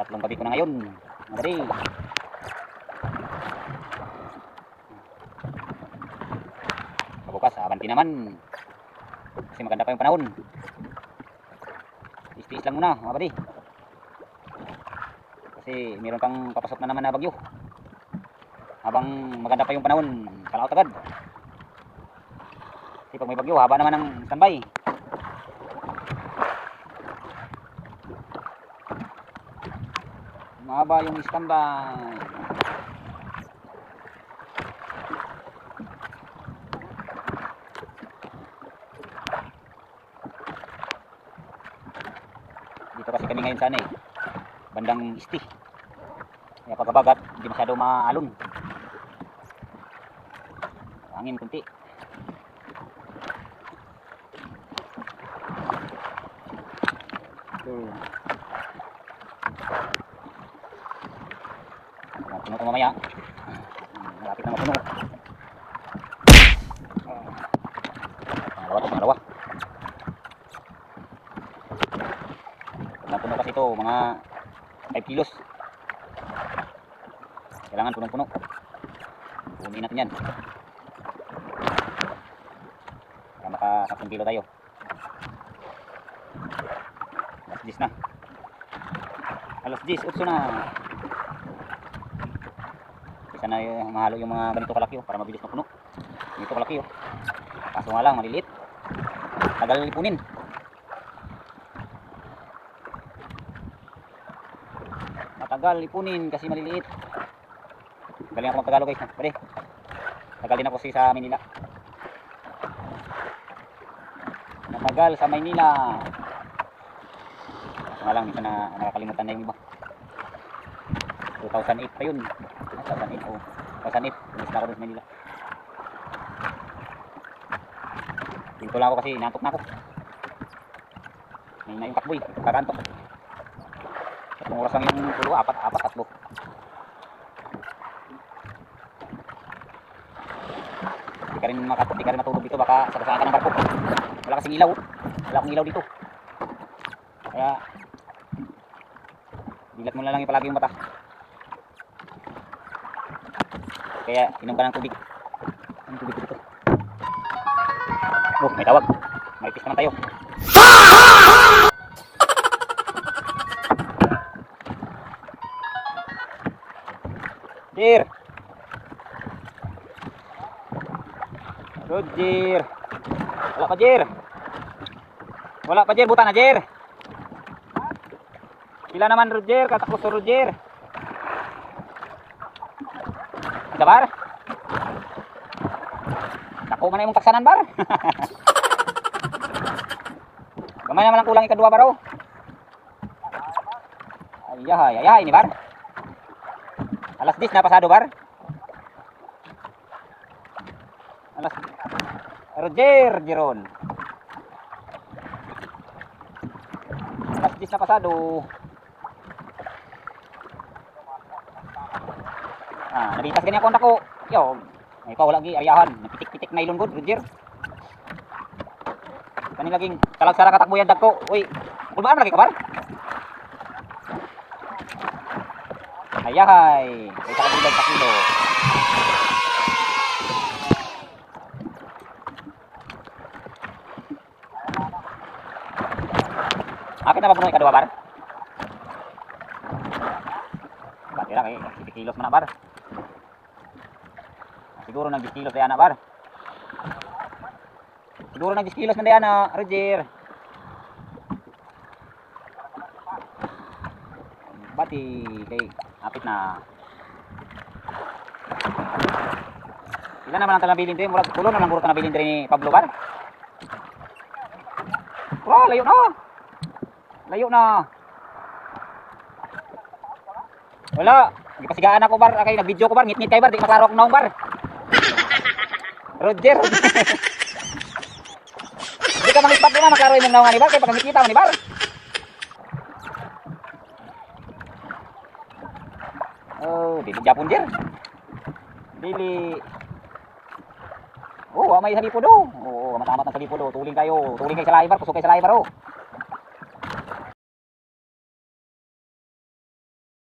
Tatlong gabi ko na ngayon. Madali. Bukas, abanti naman. Kasi maganda pa yung panahon. Tiis-tiis lang muna, mga buddy. Kasi meron pang papasok na naman na bagyo. Habang maganda pa yung panahon, kalaot agad. Kasi pag may bagyo, haba naman ang standby. Mahaba yung standby. Dito kasi kami ngayon sana bandang isti. Kaya pagkabagat, hindi masyado maalon. Hangin kunti. Puno ko mamaya. Malapit na mapuno. Pangalawa. Puno kasi ito, mga 5 kilos. Kailangan punong-puno. Punin natin yan. Para maka 10 kilo tayo. Alas 10 na. Alas 10, 8 na. Isa na yung mahalo yung mga ganito kalaki para mabilis mapuno. Ganito kalaki kaso nga lang maliliit. Tagal ipunin. Matagal ipunin kasi maliliit. Galing ako mag-Tagalog guys. Pwede. Tagal din ako kasi sa Manila. Matagal sa Maynila. Kaso nga lang, minsan na nakakalimutan na yung iba. 2008 pa yun. 2008 oh. 2008. Miss na ako dun sa Manila. Pinto lang ako kasi nantok na ako. May na yung takboy. Kakaantok. 3 oras lang yung pulo. 4, 4, 3. Di ka rin matulog dito, baka sagasaan ka ng barko. Wala kasing ilaw. Wala akong ilaw dito. Kaya dilat mo na lang yung palagi yung mata. Kaya inom ka ng tubig. Ang tubig dito. Oh, may tawag. Maripis naman tayo. Jer! Roger! Wala pa Jer! Wala pa Jer, buta na Jer! Pila naman Roger, katakos sa Roger. Ada bar? Tako man na imong taksanan bar. Gamay naman ang kulang ikadua baro. Ayahay ini bar. Alas 10 na pasado bar. Alas Roger Jeron. Alas 10 na pasado. Nabitas ganyan kontak ko. Yo, may pa wala gi ayahan. Napitik-pitik nylon good, Roger. Kani laging talag sara katakbo yan dagko. Uy, kulbaan lagi ka bar? Ayahay. Isa ka bilang sa kilo. Apit na mapuno ikadua bar? Bakit lang 10 kilos man na bar. Siguro nag 10 kilos na yan bar. Siguro nag 10 kilos na yan Roger. Bati kay apit na. Ilan naman ang talabilin din? Murag tulo na lang puro talabilin din ni Pablo bar. Wow, layo na. Layo na. Wala. Di pasigaan ako bar. Kay nag-video ko bar. Ngit-ngit kay bar. Di maklaro akong naong bar. Roger. Di ka mangispat din na. Maklaro yung naongan ni bar. Kaya pag ngit-ngita mo ni bar. Oh, dili Japon jer. Dili. Oh, may salipo do. Oh, matamat ng salipo do. Tuling kayo. Tuling kayo sa lahi bar. Kusok kayo sa lahi bar oh.